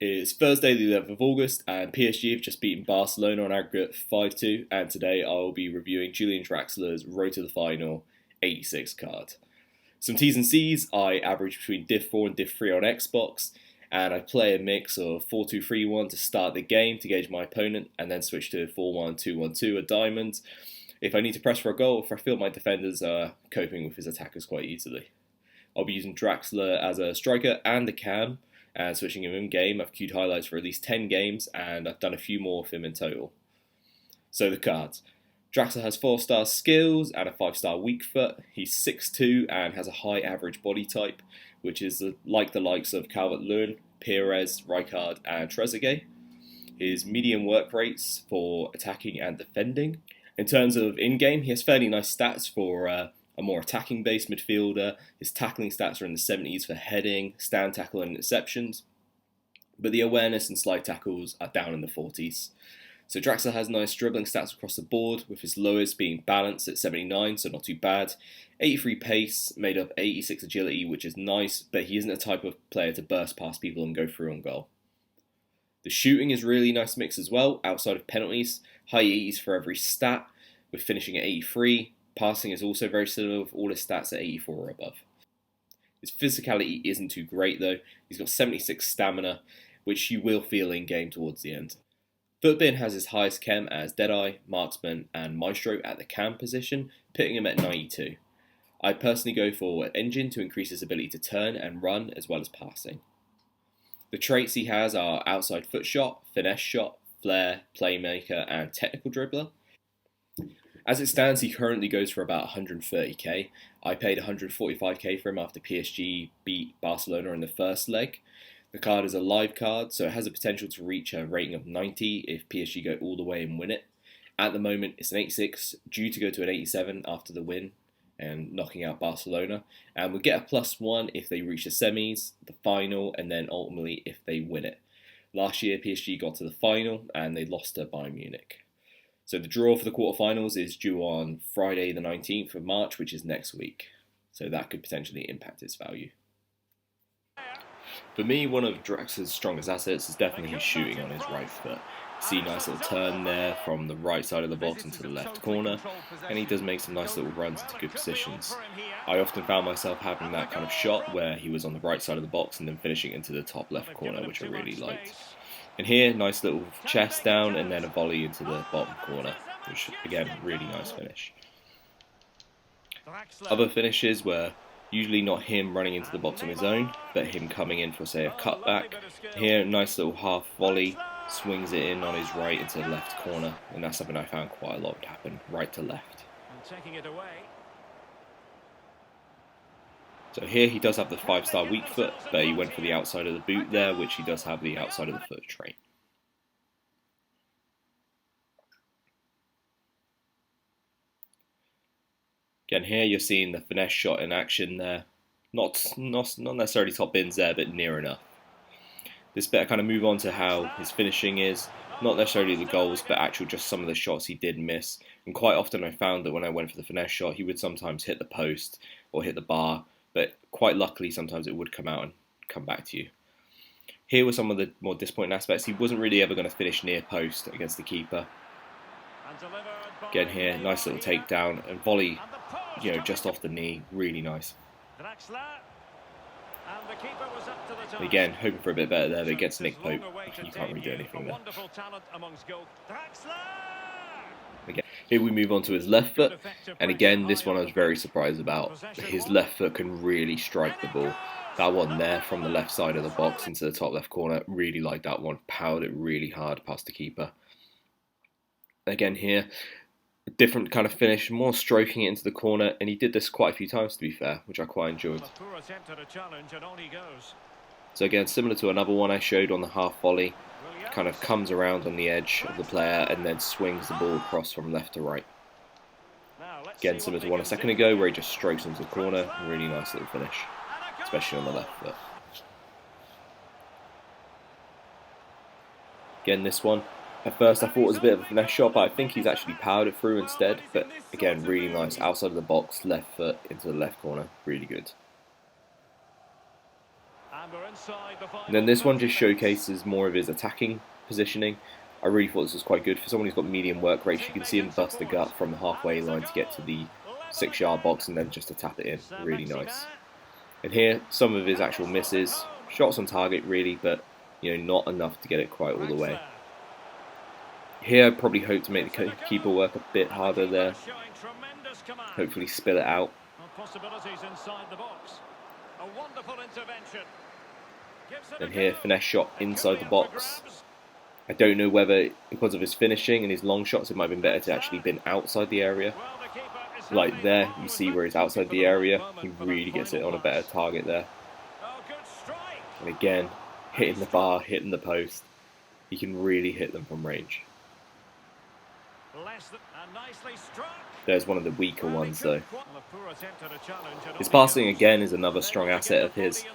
It's Thursday the 11th of August and PSG have just beaten Barcelona on aggregate 5-2, and today I will be reviewing Julian Draxler's Road to the Final 86 card. Some T's and C's: I average between Div 4 and Div 3 on Xbox, and I play a mix of 4-2-3-1 to start the game to gauge my opponent, and then switch to 4-1-2-1-2 at Diamond if I need to press for a goal, if I feel my defenders are coping with his attackers quite easily. I'll be using Draxler as a striker and a cam, and switching him in game. I've queued highlights for at least 10 games, and I've done a few more of him in total. So the cards. Draxler has 4-star skills and a 5-star weak foot. He's 6'2 and has a high average body type, which is like the likes of Calvert-Lewin, Pires, Rijkaard and Trezeguet. His medium work rates for attacking and defending. In terms of in-game, he has fairly nice stats for a more attacking-based midfielder. His tackling stats are in the 70s for heading, stand tackle and interceptions, but the awareness and slide tackles are down in the 40s. So Draxler has nice dribbling stats across the board, with his lowest being balance at 79, so not too bad. 83 pace, made up 86 agility, which is nice, but he isn't the type of player to burst past people and go through on goal. The shooting is really nice mix as well, outside of penalties. High 80s for every stat, with finishing at 83. Passing is also very similar, with all his stats at 84 or above. His physicality isn't too great though. He's got 76 stamina, which you will feel in game towards the end. Footbin has his highest chem as Deadeye, Marksman and Maestro at the cam position, putting him at 92. I personally go for Engine to increase his ability to turn and run as well as passing. The traits he has are outside foot shot, finesse shot, flair, playmaker and technical dribbler. As it stands, he currently goes for about 130k. I paid 145k for him after PSG beat Barcelona in the first leg. The card is a live card, so it has the potential to reach a rating of 90 if PSG go all the way and win it. At the moment, it's an 86, due to go to an 87 after the win and knocking out Barcelona. And we'll get a +1 if they reach the semis, the final, and then ultimately if they win it. Last year, PSG got to the final and they lost to Bayern Munich. So the draw for the quarterfinals is due on Friday the 19th of March, which is next week. So that could potentially impact its value. For me, one of Draxler's strongest assets is definitely his shooting on his right foot. See a nice little turn there from the right side of the box into the left corner, and he does make some nice little runs into good positions. I often found myself having that kind of shot where he was on the right side of the box and then finishing into the top left corner, which I really liked. And here, nice little chest down and then a volley into the bottom corner, which again, really nice finish. Other finishes were usually not him running into the box on his own, but him coming in for, say, a cutback. Here, nice little half volley, swings it in on his right into the left corner, and that's something I found quite a lot would happen, right to left. So here he does have the 5-star weak foot, but he went for the outside of the boot there, which he does have the outside of the foot trait. Again, here you're seeing the finesse shot in action there. Not necessarily top bins there, but near enough. This bit I kind of move on to how his finishing is. Not necessarily the goals, but actual just some of the shots he did miss. And quite often I found that when I went for the finesse shot, he would sometimes hit the post or hit the bar. But quite luckily, sometimes it would come out and come back to you. Here were some of the more disappointing aspects. He wasn't really ever going to finish near post against the keeper. Again here, nice little takedown and volley, just off the knee, really nice. Again, hoping for a bit better there, but against Nick Pope, you can't really do anything there. Again, here we move on to his left foot, and again, this one I was very surprised about. His left foot can really strike the ball. That one there from the left side of the box into the top left corner, really like that one. Powered it really hard past the keeper. Again here, a different kind of finish, more stroking it into the corner, and he did this quite a few times to be fair, which I quite enjoyed. So again, similar to another one I showed on the half volley, kind of comes around on the edge of the player and then swings the ball across from left to right. Again, similar to one a second ago where he just strokes into the corner, really nice little finish, especially on the left foot. Again, this one, at first I thought it was a bit of a finesse shot, but I think he's actually powered it through instead. But again, really nice, outside of the box, left foot into the left corner, really good. And then this one just showcases more of his attacking positioning. I really thought this was quite good for someone who's got medium work rates. You can see him bust the gut from the halfway line to get to the 6-yard box and then just to tap it in. Really nice. And here, some of his actual misses. Shots on target really, but not enough to get it quite all the way. Here, I probably hope to make the keeper work a bit harder there. Hopefully spill it out. And here, finesse shot inside the box. I don't know whether, because of his finishing and his long shots, it might have been better to actually been outside the area. Like there, you see where he's outside the area, he really gets it on a better target there. And again, hitting the bar, hitting the post, he can really hit them from range. There's one of the weaker ones though. His passing again is another strong asset of his.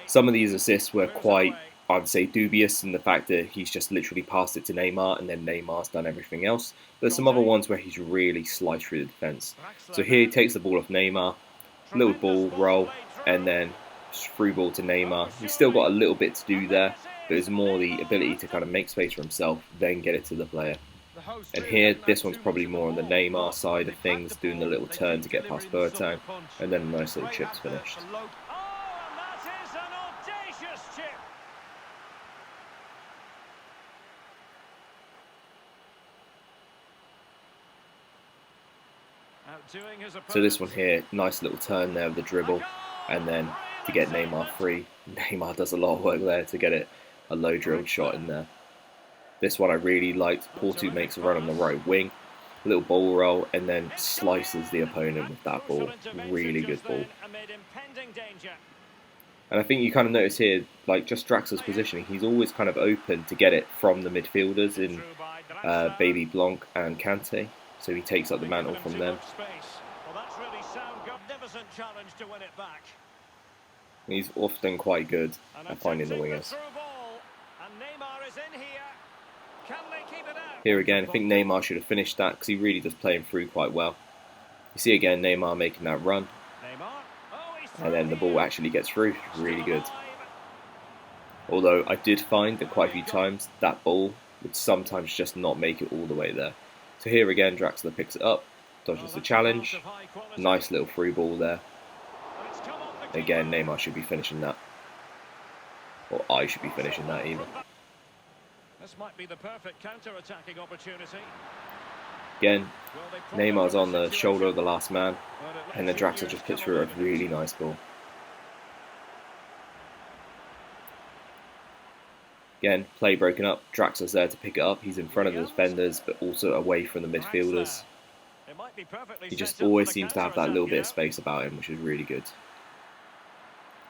Some of these assists were quite, I would say, dubious in the fact that he's just literally passed it to Neymar and then Neymar's done everything else. There's some other ones where he's really sliced through the defence. So here he takes the ball off Neymar, little ball roll, and then through ball to Neymar. He's still got a little bit to do there, but it's more the ability to kind of make space for himself, then get it to the player. And here, this one's probably more on the Neymar side of things, doing the little turn to get past Boateng, and then a nice little chip's finished. So this one here, nice little turn there with the dribble, and then to get Neymar free. Neymar does a lot of work there to get it a low drilled shot in there. This one I really liked. Porto makes a run on the right wing, a little ball roll, and then slices the opponent with that ball. Really good ball. And I think you kind of notice here, like just Draxler's positioning, he's always kind of open to get it from the midfielders in Baby Blanc and Kante. So he takes up the mantle from them. He's often quite good at finding the wingers. Here again, I think Neymar should have finished that because he really does play him through quite well. You see again Neymar making that run. And then the ball actually gets through. Really good. Although I did find that quite a few times that ball would sometimes just not make it all the way there. So here again, Draxler picks it up, dodges the challenge. Nice little free ball there. Again, Neymar should be finishing that. Or I should be finishing that even. This might be the perfect counter-attacking opportunity. Again, Neymar's on the shoulder of the last man, and then Draxler just puts through a really nice ball. Again, play broken up. Draxler's there to pick it up. He's in front of the defenders, but also away from the midfielders. He just always seems to have that little bit of space about him, which is really good.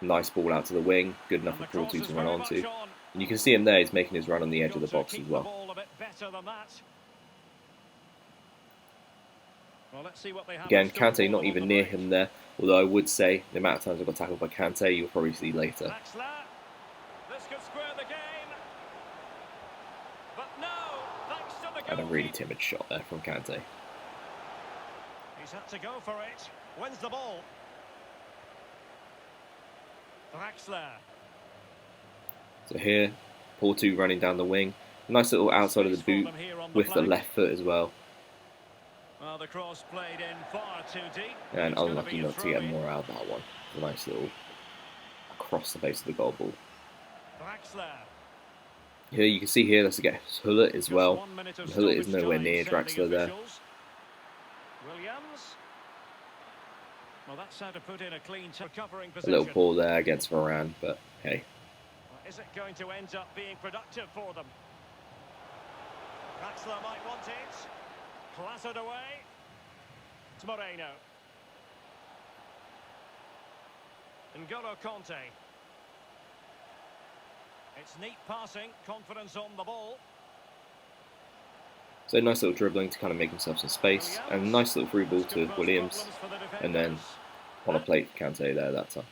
Nice ball out to the wing. Good enough for Porto to run onto. And you can see him there. He's making his run on the edge of the box as well. Again, Kante not even near him there. Although I would say the amount of times I got tackled by Kante, you'll probably see later. And a really timid shot there from Kante. He's had to go for it. Wins the ball. Draxler. So here, Porto running down the wing. Nice little outside of the boot with the left foot as well. Well, the cross played in far too deep. And unlucky not to get more out of that one. A nice little across the base of the goal ball. Draxler. Here you can see here, let's get Hullet as well. Hullet is nowhere near Draxler there. Well, that's how to put in a clean recovering position. A little ball there against Varane, but hey. Is it going to end up being productive for them? Draxler might want it. Clattered away. It's Moreno. N'Golo Conte. It's neat passing, confidence on the ball. So nice little dribbling to kind of make himself some space, and a nice little through ball to Williams, and then on a plate for Kante there that time.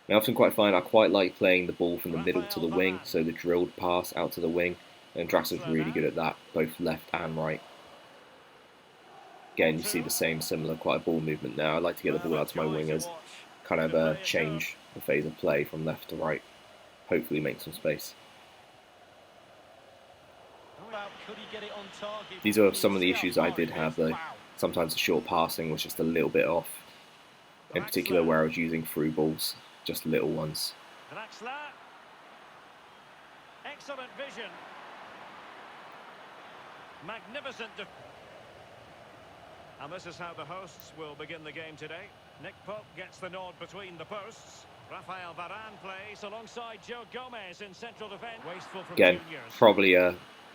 I often quite find I quite like playing the ball from the middle to the wing, so the drilled pass out to the wing, and Draxler's really good at that, both left and right. Again, you see the same similar quite a ball movement there. I like to get the ball out to my wingers, kind of change the phase of play from left to right, hopefully make some space. These are some of the issues I did have though. Sometimes the short passing was just a little bit off, in particular where I was using through balls, just little ones. Draxler. Excellent vision. Magnificent. And this is how the hosts will begin the game today. Nick Pope gets the nod between the posts. Rafael Varane plays alongside Joe Gomez in central defence. Wasteful from Again, juniors. probably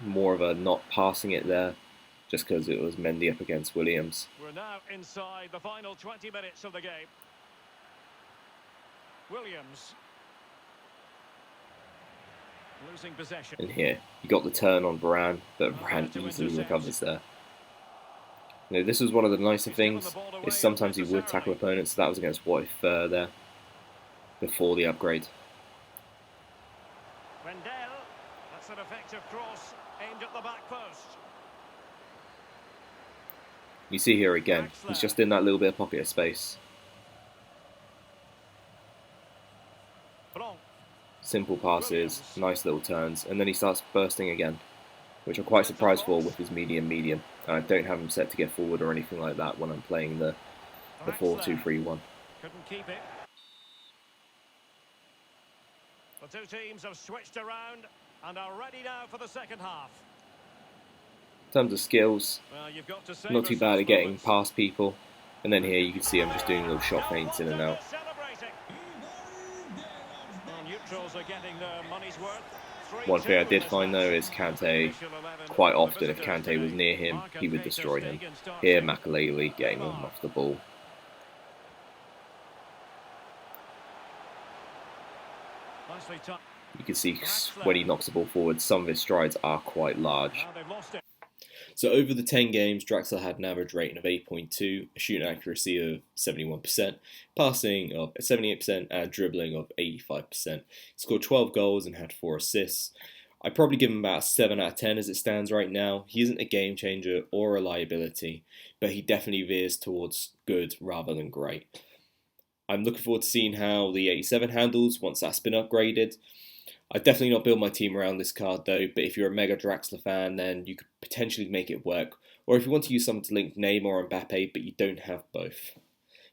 more of a not passing it there, just because it was Mendy up against Williams. We're now inside the final 20 minutes of the game. Williams. Losing possession. And here, you got the turn on Varane, but Varane easily recovers there. You know, this was one of the nicer things, is sometimes he would tackle opponents, so that was against What If there, before the upgrade. Rendell, that's an effective cross, aimed at the back post. You see here again, he's just in that little bit of pocket of space. Simple passes, nice little turns, and then he starts bursting again, which I'm quite surprised for with his medium. I don't have him set to get forward or anything like that when I'm playing the 4-2-3-1. Couldn't keep it. The two teams have switched around and are ready now for the second half. In terms of skills, not too bad at getting past people, and then here you can see I'm just doing little shot feints in and out. One thing I did find though is Kante, quite often if Kante was near him, he would destroy him. Here Makalele getting him off the ball. You can see when he knocks the ball forward, some of his strides are quite large. So over the 10 games, Draxler had an average rating of 8.2, a shooting accuracy of 71%, passing of 78%, and dribbling of 85%. He scored 12 goals and had 4 assists. I'd probably give him about a 7 out of 10 as it stands right now. He isn't a game changer or a liability, but he definitely veers towards good rather than great. I'm looking forward to seeing how the 87 handles once that's been upgraded. I'd definitely not build my team around this card though, but if you're a mega Draxler fan, then you could potentially make it work. Or if you want to use someone to link Neymar or Mbappe, but you don't have both.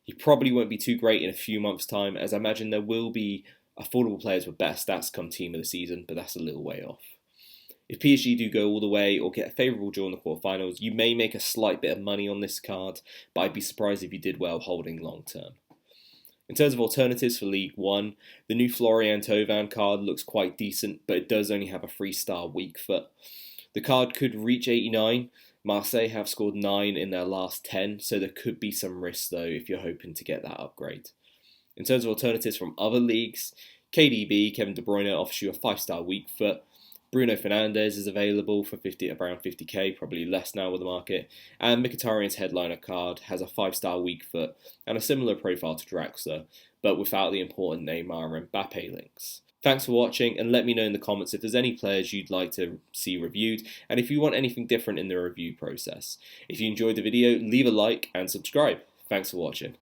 He probably won't be too great in a few months' time, as I imagine there will be affordable players with better stats come team of the season, but that's a little way off. If PSG do go all the way or get a favourable draw in the quarterfinals, you may make a slight bit of money on this card, but I'd be surprised if you did well holding long term. In terms of alternatives for League 1, the new Florian Thauvin card looks quite decent, but it does only have a 3-star weak foot. The card could reach 89. Marseille have scored 9 in their last 10, so there could be some risk though if you're hoping to get that upgrade. In terms of alternatives from other leagues, KDB, Kevin De Bruyne offers you a 5-star weak foot. Bruno Fernandes is available for around 50k, probably less now with the market. And Mkhitaryan's headliner card has a 5-star weak foot and a similar profile to Draxler, but without the important Neymar and Mbappe links. Thanks for watching, and let me know in the comments if there's any players you'd like to see reviewed, and if you want anything different in the review process. If you enjoyed the video, leave a like and subscribe. Thanks for watching.